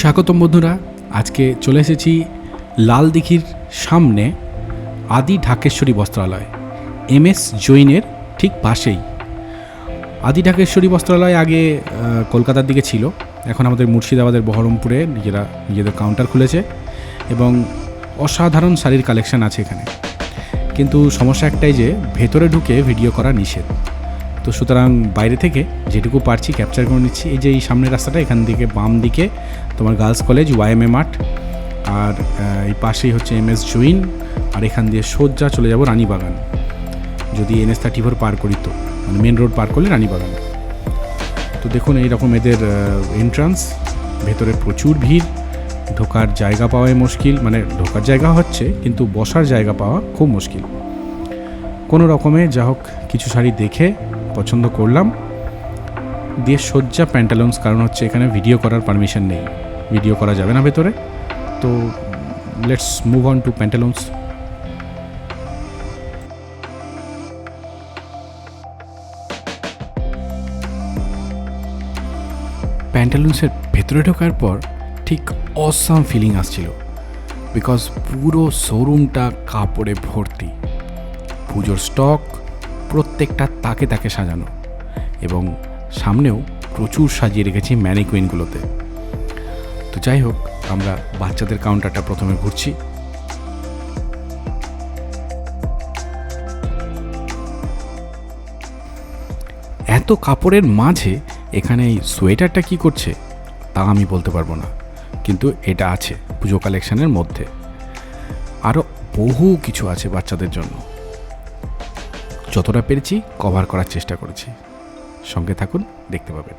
স্বাগতম বন্ধুরা, আজকে চলে এসেছি লালদিঘির সামনে আদি ঢাকেশ্বরী বস্ত্রালয়, MS জৈনের ঠিক পাশেই। আদি ঢাকেশ্বরী বস্ত্রালয় আগে কলকাতার দিকে ছিল, এখন আমাদের মুর্শিদাবাদের বহরমপুরে নিজেদের কাউন্টার খুলেছে এবং অসাধারণ শাড়ির কালেকশন আছে এখানে। কিন্তু সমস্যা একটাই যে ভেতরে ঢুকে ভিডিও করা নিষেধ, তো সুতরাং বাইরে থেকে যেটুকু পারছি ক্যাপচার করে নিচ্ছি। এই যে এই সামনের রাস্তাটা, এখান থেকে বাম দিকে তোমার গার্লস কলেজ YMA মাঠ, আর এই পাশেই হচ্ছে MS জৈন, আর এখান দিয়ে সোজা চলে যাব রানীবাগান। যদি NH34 পার করি তো, মানে মেন রোড পার করলে রানীবাগান। তো দেখুন এইরকম এদের এন্ট্রান্স, ভেতরে প্রচুর ভিড়, ঢোকার জায়গা পাওয়াই মুশকিল। মানে ঢোকার জায়গা হচ্ছে, কিন্তু বসার জায়গা পাওয়া খুব মুশকিল। কোনো রকমে যা হোক কিছু শাড়ি দেখে পছন্দ করলাম, দিয়ে সজ্জা প্যান্টালুন্স, কারণ হচ্ছে এখানে ভিডিও করার পারমিশন নেই, ভিডিও করা যাবে না ভেতরে। তো let's move on to Pantaloons. প্যান্টালুন্সের ভেতরে ঢোকার পর ঠিক অসাম ফিলিং আসছিল, বিকজ পুরো শোরুমটা কাপড়ে ভর্তি, পুজোর স্টক প্রত্যেকটা তাকে তাকে সাজানো, এবং সামনেও প্রচুর সাজিয়ে রেখেছি ম্যানিকুইনগুলোতে। তো যাই হোক, আমরা বাচ্চাদের কাউন্টারটা প্রথমে ঘুরছি। এত কাপড়ের মাঝে এখানে এই সোয়েটারটা কি করছে তা আমি বলতে পারবো না, কিন্তু এটা আছে পুজো কালেকশনের মধ্যে। আরও বহু কিছু আছে বাচ্চাদের জন্য, যতটা পেরেছি কভার করার চেষ্টা করেছি। সঙ্গে থাকুন, দেখতে পাবেন।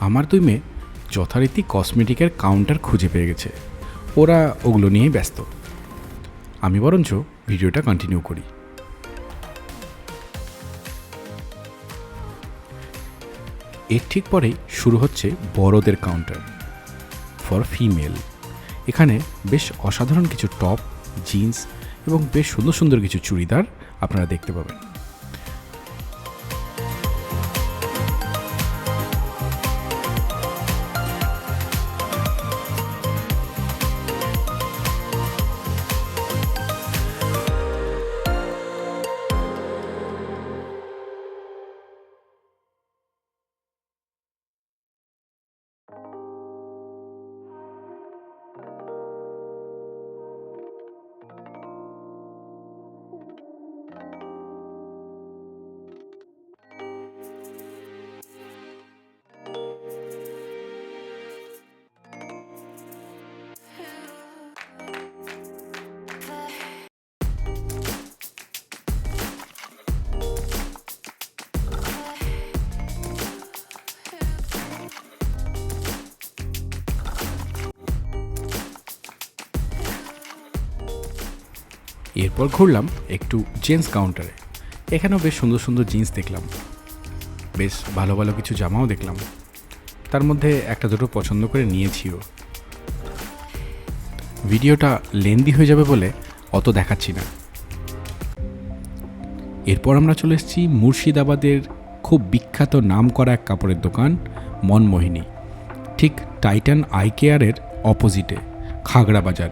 আমার দুই মেয়ে যথারীতি কসমেটিকের কাউন্টার খুঁজে পেয়ে গেছে, ওরা ওগুলো নিয়েই ব্যস্ত। আমি বরঞ্চ ভিডিওটা কন্টিনিউ করি। এর ঠিক পরেই শুরু হচ্ছে বড়দের কাউন্টার ফর ফিমেল। এখানে বেশ অসাধারণ কিছু টপ, জিন্স এবং বেশ সুন্দর সুন্দর কিছু চুড়িদার আপনারা দেখতে পাবেন। এরপর ঘুরলাম একটু জেন্টস কাউন্টারে। এখানেও বেশ সুন্দর সুন্দর জিন্স দেখলাম, বেশ ভালো ভালো কিছু জামাও দেখলাম, তার মধ্যে একটা দুটো পছন্দ করে নিয়েছিও। ভিডিওটা লেন্দি হয়ে যাবে বলে অত দেখাচ্ছি না। এরপর আমরা চলে এসেছি মুর্শিদাবাদের খুব বিখ্যাত নামকরা এক কাপড়ের দোকান মনমোহিনী, ঠিক টাইটান আই কেয়ারের অপোজিটে, খাগড়া বাজার।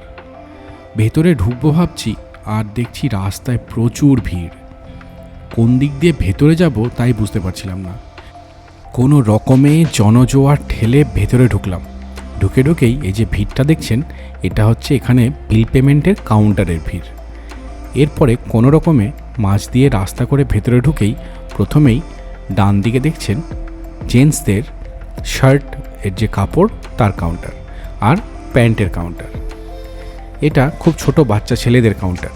ভেতরে ঢুকবো ভাবছি, আর দেখছি রাস্তায় প্রচুর ভিড়। কোন দিক দিয়ে ভেতরে যাব তাই বুঝতে পারছিলাম না। কোনো রকমে জনজোয়ার ঠেলে ভেতরে ঢুকলাম। ঢুকেই এই যে ভিড়টা দেখছেন, এটা হচ্ছে এখানে বিল পেমেন্টের কাউন্টারের ভিড়। এরপরে কোনো রকমে মাঝ দিয়ে রাস্তা করে ভেতরে ঢুকেই প্রথমেই ডান দিকে দেখছেন জেন্টসদের শার্ট এর যে কাপড় তার কাউন্টার আর প্যান্টের কাউন্টার। এটা খুব ছোট বাচ্চা ছেলেদের কাউন্টার।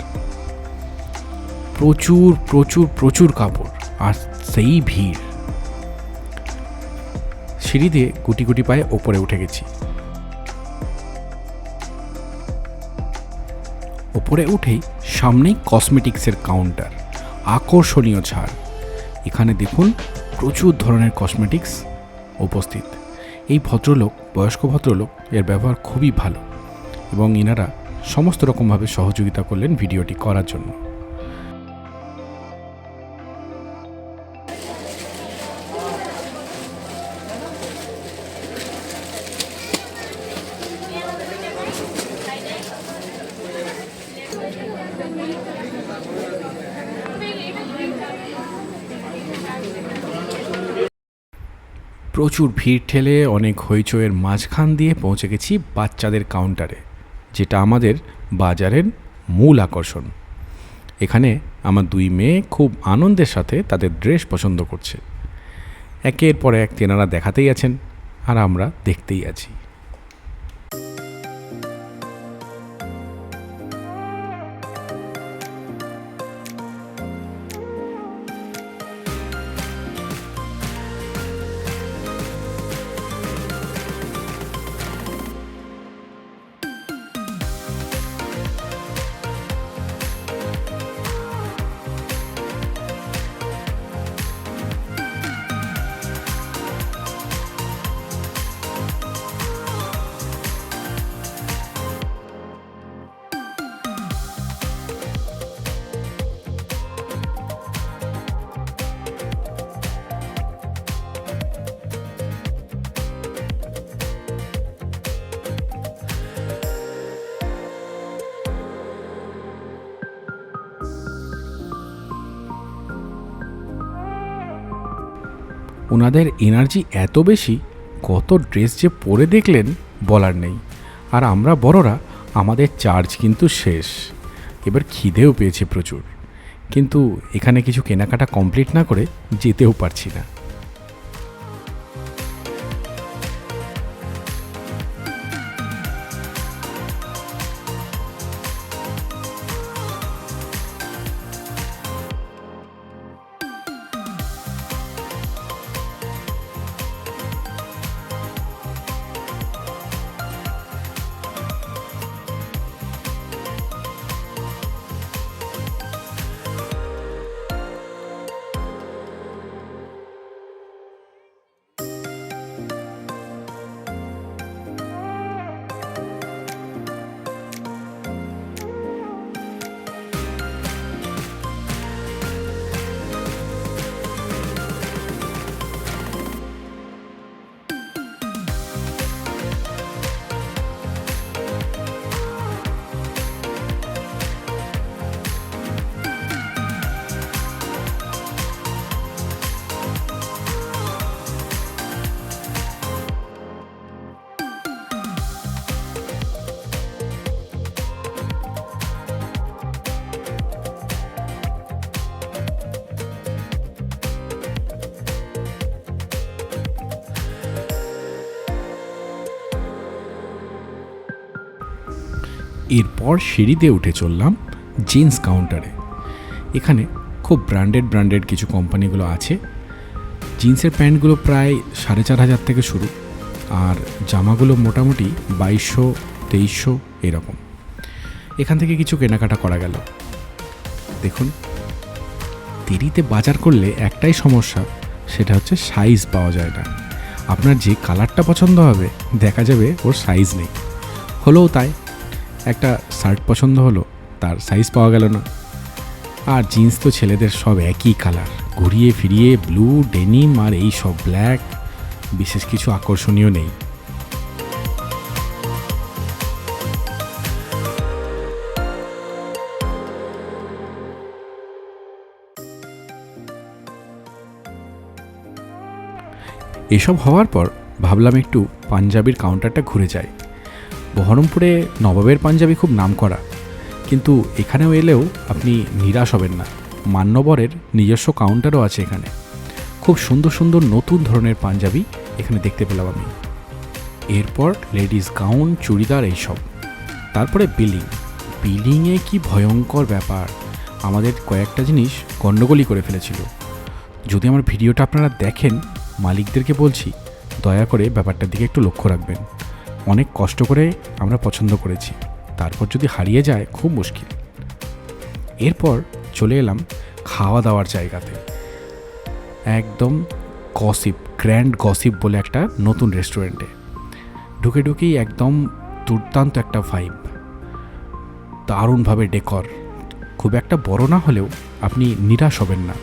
প্রচুর প্রচুর প্রচুর কাপড় আর সেই ভিড়। সিঁড়ি দিয়ে গুটি গুটি পায়ে ওপরে উঠে গেছি। ওপরে উঠেই সামনেই কসমেটিক্সের কাউন্টার, আকর্ষণীয় ছাড়। এখানে দেখুন প্রচুর ধরনের কসমেটিক্স উপস্থিত। এই ভদ্রলোক, বয়স্ক ভদ্রলোক, এর ব্যবহার খুবই ভালো এবং এনারা সমস্ত রকমভাবে সহযোগিতা করলেন ভিডিওটি করার জন্য। প্রচুর ভিড় ঠেলে অনেক হইচইয়ের মাঝখান দিয়ে পৌঁছে গেছি বাচ্চাদের কাউন্টারে, যেটা আমাদের বাজারের মূল আকর্ষণ। এখানে আমার দুই মেয়ে খুব আনন্দের সাথে তাদের ড্রেস পছন্দ করছে। একের পর এক তেনারা দেখাতেই আছেন আর আমরা দেখতেই আছি। ওনাদের এনার্জি এত বেশি, কত ড্রেস যে পরে দেখলেন বলার নেই। আর আমরা বড়রা, আমাদের চার্জ কিন্তু শেষ। এবার খিদেও পেয়েছে প্রচুর, কিন্তু এখানে কিছু কেনাকাটা কমপ্লিট না করে যেতেও পারছি না। এরপর সিঁড়িতে উঠে চললাম জিন্স কাউন্টারে। এখানে খুব ব্র্যান্ডেড কিছু কোম্পানিগুলো আছে। জিন্সের প্যান্টগুলো প্রায় 4,500 থেকে শুরু, আর জামাগুলো মোটামুটি 2200-2300 এরকম। এখান থেকে কিছু কেনাকাটা করা গেল। দেখুন, দেরিতে বাজার করলে একটাই সমস্যা, সেটা হচ্ছে সাইজ পাওয়া যায় না। আপনার যে কালারটা পছন্দ হবে দেখা যাবে ওর সাইজ নেই। হলেও তাই, একটা শার্ট পছন্দ হলো, তার সাইজ পাওয়া গেল না। আর জিন্স তো ছেলেদের সব একই কালার, ঘুরিয়ে ফিরিয়ে ব্লু, ডেনিম আর এই সব ব্ল্যাক, বিশেষ কিছু আকর্ষণীয় নেই। এসব হওয়ার পর ভাবলাম একটু পাঞ্জাবির কাউন্টারটা ঘুরে যায়। বহরমপুরে নবাবের পাঞ্জাবি খুব নামকরা, কিন্তু এখানেও এলেও আপনি নিরাশ হবেন না। মান্যবরের নিজস্ব কাউন্টারও আছে এখানে। খুব সুন্দর সুন্দর নতুন ধরনের পাঞ্জাবি এখানে দেখতে পেলাম আমি। এরপর লেডিস গাউন, চুড়িদার এইসব। তারপরে বিলিংয়ে কি ভয়ঙ্কর ব্যাপার, আমাদের কয়েকটা জিনিস গণ্ডগোলই করে ফেলেছিল। যদি আমার ভিডিওটা আপনারা দেখেন, মালিকদেরকে বলছি দয়া করে ব্যাপারটার দিকে একটু লক্ষ্য রাখবেন। অনেক কষ্ট করে আমরা পছন্দ করেছি, তারপর যদি হারিয়ে যায় খুব মুশকিল। এরপর চলে এলাম খাওয়া দাওয়ার জায়গাতে। একদম গসিপ, গ্র্যান্ড গসিপ বলে একটা নতুন রেস্টুরেন্টে ঢুকেই একদম দুর্দান্ত একটা ভাইব, দারুণভাবে ডেকর। খুব একটা বড় না হলেও আপনি নিরাশ হবেন না।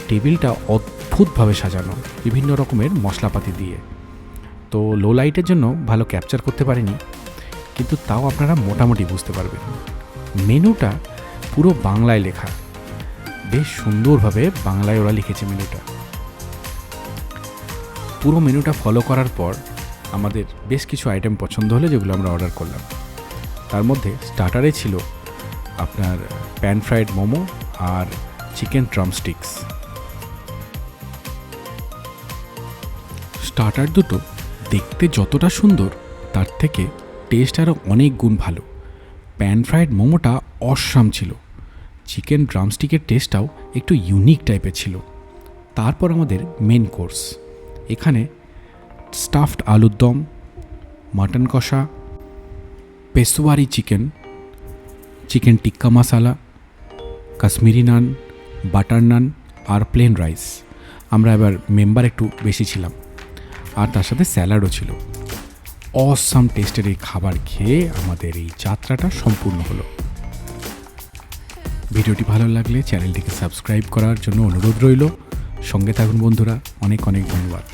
টেবিলটা অদ্ভুতভাবে সাজানো বিভিন্ন রকমের মশলাপাতি দিয়ে। তো লো লাইটের জন্য ভালো ক্যাপচার করতে পারিনি, কিন্তু তাও আপনারা মোটামুটি বুঝতে পারবেন। মেনুটা পুরো বাংলায় লেখা, বেশ সুন্দরভাবে বাংলায় ওরা লিখেছে মেনুটা। পুরো মেনুটা ফলো করার পর আমাদের বেশ কিছু আইটেম পছন্দ হলো, যেগুলো আমরা অর্ডার করলাম। তার মধ্যে স্টার্টারে ছিল আপনার প্যান ফ্রাইড মোমো আর চিকেন ড্রামস্টিক্স। স্টার্টার দুটো দেখতে যতটা সুন্দর, তার থেকে টেস্ট আরও অনেক গুণ ভালো। প্যান ফ্রাইড মোমোটা অসাম ছিল, চিকেন ড্রামস্টিকের টেস্টটাও একটু ইউনিক টাইপের ছিল। তারপর আমাদের মেন কোর্স, এখানে স্টাফড আলুর দম, মাটন কষা, পেশোয়ারি চিকেন, চিকেন টিক্কা মশালা, কাশ্মীরি নান, বাটার নান আর প্লেন রাইস। আমরা এবার মেম্বার একটু বেশি ছিলাম, আর তার সাথে স্যালাডও ছিল। অসাম টেস্টের এই খাবার খেয়ে আমাদের এই যাত্রাটা সম্পূর্ণ হলো। ভিডিওটি ভালো লাগলে চ্যানেলটিকে সাবস্ক্রাইব করার জন্য অনুরোধ রইল। সঙ্গে থাকুন বন্ধুরা, অনেক অনেক ধন্যবাদ।